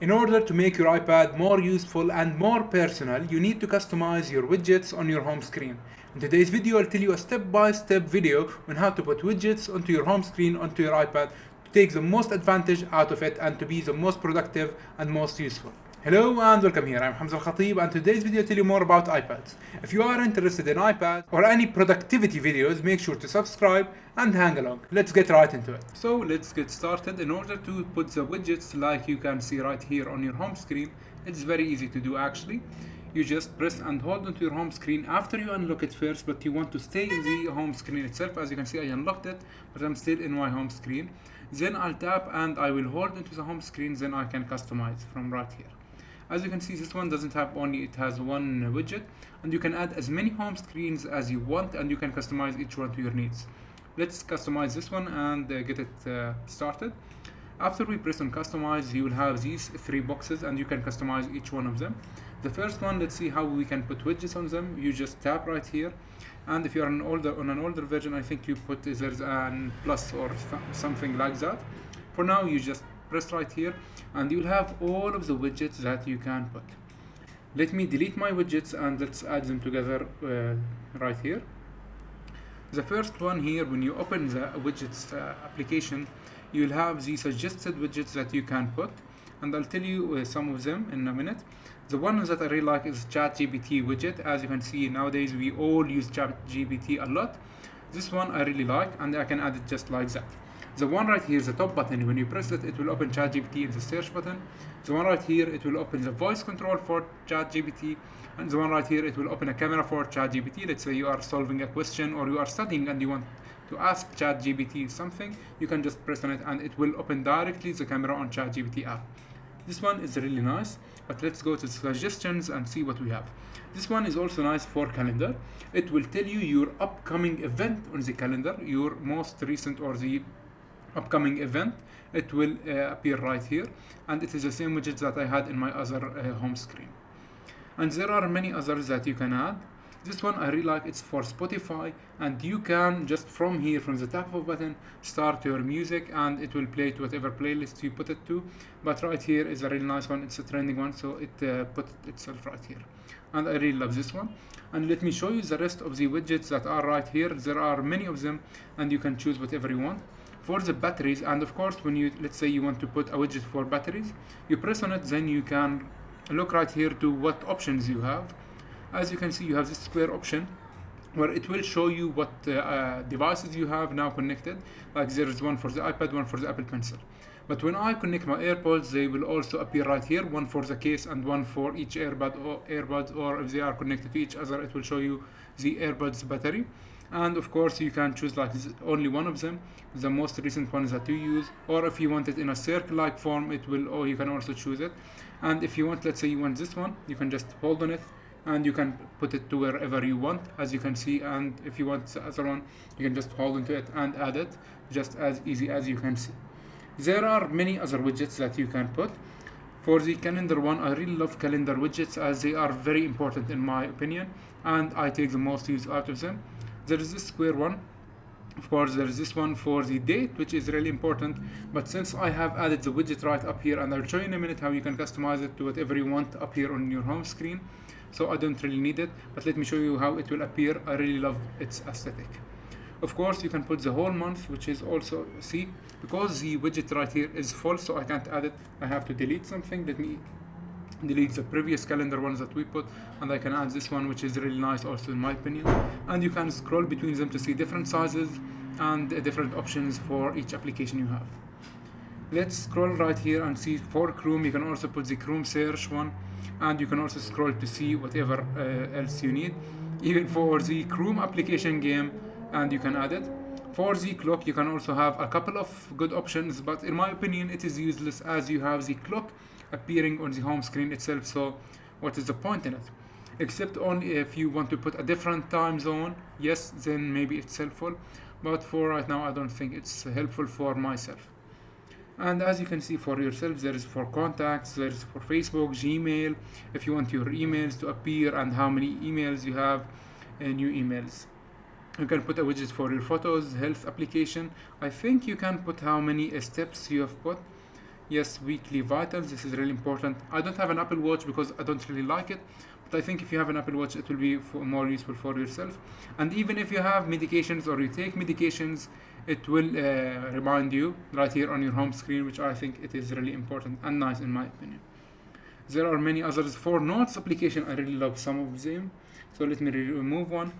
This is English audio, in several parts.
In order to make your iPad more useful and more personal, you need to customize your widgets on your home screen. In today's video, I'll tell you a step-by-step video on how to put widgets onto your home screen onto your iPad to take the most advantage out of it and to be the most productive and most useful. Hello and welcome here, I'm Hamza Al-Khatib, and today's video will tell you more about iPads. If you are interested in iPads or any productivity videos, make sure to subscribe and hang along. Let's get right into it. So let's get started. In order to put the widgets like you can see right here on your home screen, it's very easy to do actually. You just press and hold onto your home screen after you unlock it first, but you want to stay in the home screen itself. As you can see, I unlocked it, but I'm still in my home screen. Then I'll tap and I will hold into the home screen, then I can customize from right here. As you can see, this one doesn't have only, it has one widget, and you can add as many home screens as you want, and you can customize each one to your needs. Let's customize this one and get it started. After we press on customize, you will have these three boxes and you can customize each one of them. The first one, let's see how we can put widgets on them. You just tap right here, and if you're on an older version, I think you put there's an plus or something like that. For now, you just press right here and you'll have all of the widgets that you can put. Let me delete my widgets and let's add them together right here. The first one here, when you open the widgets application, you'll have the suggested widgets that you can put, and I'll tell you some of them in a minute. The one that I really like is ChatGPT widget. As you can see, nowadays we all use ChatGPT a lot. This one I really like, and I can add it just like that. The one right here is the top button. When you press it, it will open ChatGPT in the search button. The one right here, it will open the voice control for ChatGPT. And the one right here, it will open a camera for ChatGPT. Let's say you are solving a question or you are studying and you want to ask ChatGPT something, you can just press on it and it will open directly the camera on ChatGPT app. This one is really nice, but let's go to suggestions and see what we have. This one is also nice for calendar. It will tell you your upcoming event on the calendar, your most recent or the upcoming event. It will appear right here, and it is the same widget that I had in my other home screen. And there are many others that you can add. This one I really like. It's for Spotify, and you can just from here, from the tap of a button, start your music and it will play to whatever playlist you put it to. But right here is a really nice one. It's a trending one, so it put itself right here, and I really love this one. And let me show you the rest of the widgets that are right here. There are many of them, and you can choose whatever you want. For the batteries, and of course when you, let's say you want to put a widget for batteries, you press on it, then you can look right here to what options you have. As you can see, you have this square option where it will show you what devices you have now connected. Like there is one for the iPad, one for the Apple Pencil. But when I connect my AirPods, they will also appear right here, one for the case and one for each earbuds, or if they are connected to each other, it will show you the AirPods battery. And of course you can choose like only one of them, the most recent ones that you use, or if you want it in a circle-like form, it will, or you can also choose it. And if you want, let's say you want this one, you can just hold on it and you can put it to wherever you want, as you can see. And if you want the other one, you can just hold onto it and add it, just as easy as you can see. There are many other widgets that you can put. For the calendar one, I really love calendar widgets as they are very important in my opinion, and I take the most use out of them. There is this square one. Of course, there is this one for the date, which is really important. But since I have added the widget right up here, and I'll show you in a minute how you can customize it to whatever you want up here on your home screen, so I don't really need it. But let me show you how it will appear. I really love its aesthetic. Of course, you can put the whole month, which is also, see, because the widget right here is full, so I can't add it. I have to delete something. Let me delete the previous calendar ones that we put, and I can add this one, which is really nice also in my opinion. And you can scroll between them to see different sizes and different options for each application you have. Let's scroll right here and see for Chrome. You can also put the Chrome search one, and you can also scroll to see whatever else you need, even for the Chrome application game, and you can add it. For the clock, you can also have a couple of good options, but in my opinion it is useless as you have the clock appearing on the home screen itself, so what is the point in it? Except only if you want to put a different time zone, yes, then maybe it's helpful, but for right now I don't think it's helpful for myself. And as you can see for yourself, there is for contacts, there is for Facebook, Gmail, if you want your emails to appear and how many emails you have, new emails. You can put a widget for your photos, health application. I think you can put how many steps you have put. Yes, weekly vitals, this is really important. I don't have an Apple Watch because I don't really like it, but I think if you have an Apple Watch, it will be more useful for yourself. And even if you have medications or you take medications, it will remind you right here on your home screen, which I think it is really important and nice in my opinion. There are many others. For notes application, I really love some of them. So let me remove one.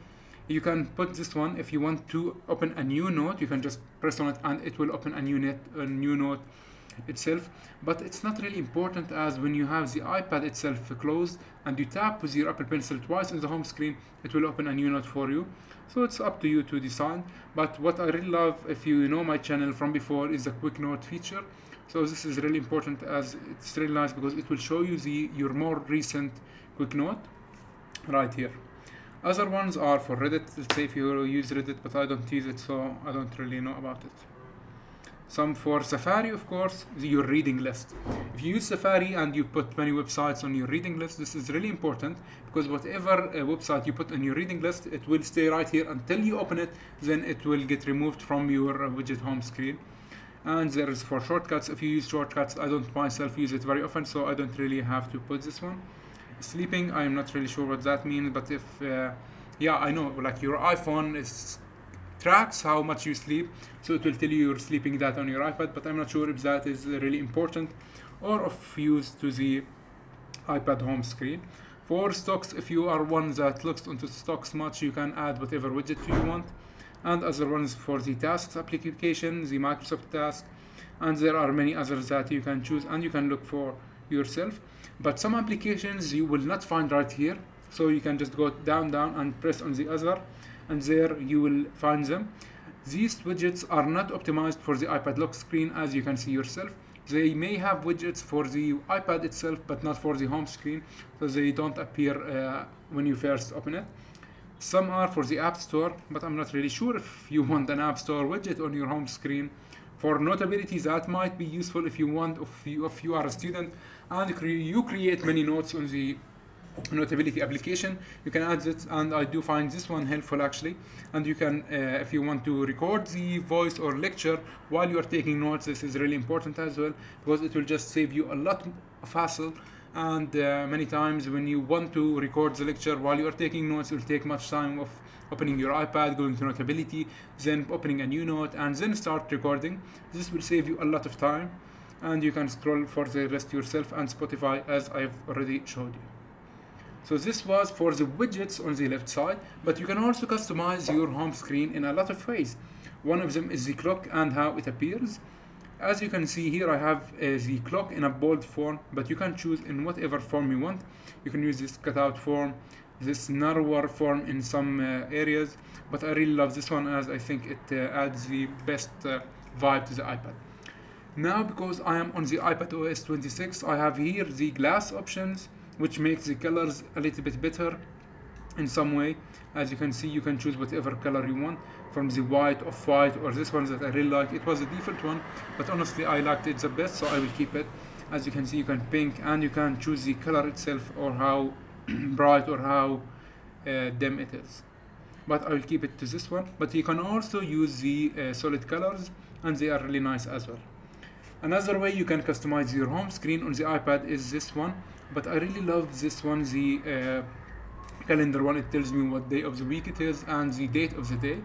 You can put this one if you want to open a new note. You can just press on it and it will open a new note itself. But it's not really important, as when you have the iPad itself closed and you tap with your Apple Pencil twice on the home screen, it will open a new note for you. So it's up to you to decide. But what I really love, if you know my channel from before, is the quick note feature. So this is really important, as it's really nice because it will show you your more recent quick note right here. Other ones are for Reddit. Let's say if you use Reddit, but I don't use it, so I don't really know about it. Some for Safari, of course, your reading list. If you use Safari and you put many websites on your reading list, this is really important because whatever website you put on your reading list, it will stay right here until you open it, then it will get removed from your widget home screen. And there is for shortcuts. If you use shortcuts, I don't myself use it very often, so I don't really have to put this one. Sleeping, I'm not really sure what that means, but if yeah, I know, like your iPhone tracks how much you sleep, so it will tell you you're sleeping that on your iPad, but I'm not sure if that is really important or of use to the iPad home screen. For stocks, if you are one that looks into stocks much, you can add whatever widget you want. And other ones for the tasks application, the Microsoft task, and there are many others that you can choose and you can look for yourself. But some applications you will not find right here, so you can just go down and press on the other, and there you will find them. These widgets are not optimized for the iPad lock screen, as you can see yourself. They may have widgets for the iPad itself, but not for the home screen, so they don't appear when you first open it. Some are for the App Store, but I'm not really sure if you want an App Store widget on your home screen. For Notability, that might be useful if you want, if you are a student and you create many notes on the Notability application, you can add it, and I do find this one helpful actually. And you can, if you want to record the voice or lecture while you are taking notes, this is really important as well, because it will just save you a lot of hassle. And many times when you want to record the lecture while you are taking notes, it will take much time of opening your iPad, going to Notability, then opening a new note, and then start recording. This will save you a lot of time, and you can scroll for the rest yourself, and Spotify, as I've already showed you. So this was for the widgets on the left side, but you can also customize your home screen in a lot of ways. One of them is the clock and how it appears. As you can see here, I have the clock in a bold form, but you can choose in whatever form you want. You can use this cutout form, this narrower form in some areas, but I really love this one, as I think it adds the best vibe to the iPad. Now, because I am on the iPad OS 26, I have here the glass options, which makes the colors a little bit better in some way. As you can see, you can choose whatever color you want, from the white, off-white, or this one that I really like. It was a default one, but honestly I liked it the best, so I will keep it. As you can see, you can pink, and you can choose the color itself, or how bright or how dim it is. But I will keep it to this one. But you can also use the solid colors, and they are really nice as well. Another way you can customize your home screen on the iPad is this one, but I really love this one, the calendar one. It tells me what day of the week it is and the date of the day.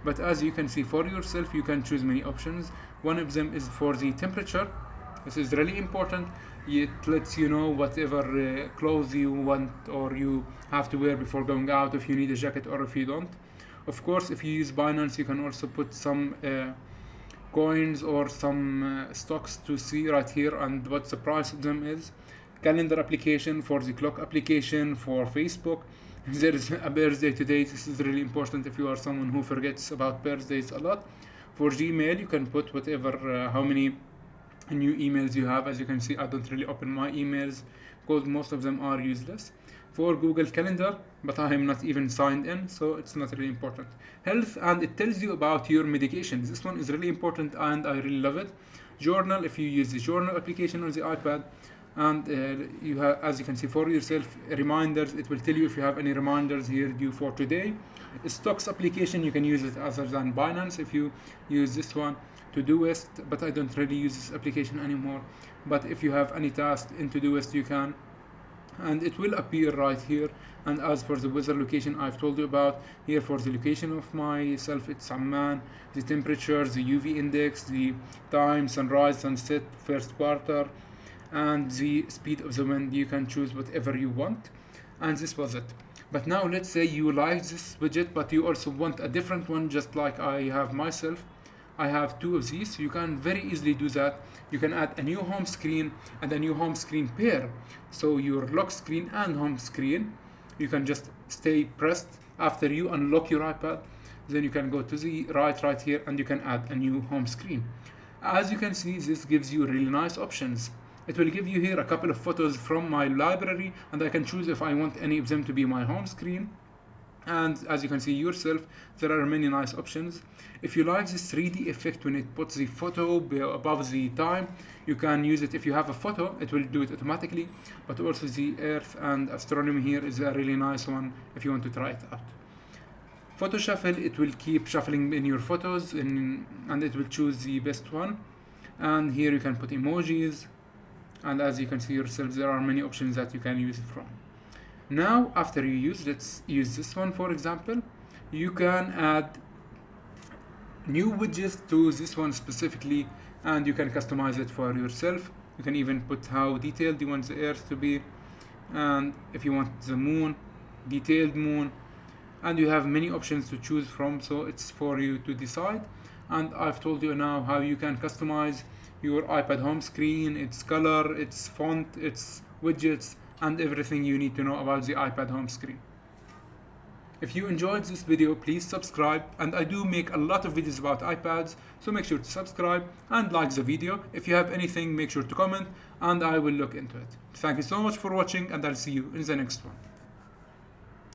But as you can see for yourself, you can choose many options. One of them is for the temperature. This is really important. It lets you know whatever clothes you want or you have to wear before going out, if you need a jacket or if you don't. Of course, if you use Binance, you can also put some coins or some stocks to see right here and what the price of them is. Calendar application for the clock application for Facebook. There is a birthday today. This is really important if you are someone who forgets about birthdays a lot. For Gmail, you can put whatever, how many new emails you have. As you can see, I don't really open my emails because most of them are useless. For Google Calendar, but I am not even signed in, so it's not really important. Health, and it tells you about your medications. This one is really important and I really love it. Journal, if you use the journal application on the iPad, and you have, as you can see for yourself, reminders. It will tell you if you have any reminders here due for today. Stocks application, you can use it other than Binance if you use this one Todoist, but I don't really use this application anymore. But if you have any task in Todoist, you can, and it will appear right here. And as for the weather location I've told you about, here for the location of myself, it's Amman, the temperature, the UV index, the time, sunrise, sunset, first quarter, and the speed of the wind. You can choose whatever you want, and this was it. But now let's say you like this widget, but you also want a different one, just like I have myself. I have two of these. You can very easily do that. You can add a new home screen and a new home screen pair. So your lock screen and home screen, you can just stay pressed after you unlock your iPad. Then you can go to the right here, and you can add a new home screen. As you can see, this gives you really nice options. It will give you here a couple of photos from my library, and I can choose if I want any of them to be my home screen. And as you can see yourself, there are many nice options. If you like this 3D effect when it puts the photo above the time, you can use it. If you have a photo, it will do it automatically. But also the Earth and astronomy here is a really nice one if you want to try it out. Photo shuffle, it will keep shuffling in your photos and it will choose the best one. And here you can put emojis. And as you can see yourself, there are many options that you can use it from. Now, after you use, let's use this one for example, you can add new widgets to this one specifically, and you can customize it for yourself. You can even put how detailed you want the Earth to be, and if you want the moon, detailed moon, and you have many options to choose from, so it's for you to decide. And I've told you now how you can customize your iPad home screen, its color, its font, its widgets, and everything you need to know about the iPad home screen. If you enjoyed this video, please subscribe, and I do make a lot of videos about iPads, so make sure to subscribe and like the video. If you have anything, make sure to comment and I will look into it. Thank you so much for watching, and I'll see you in the next one.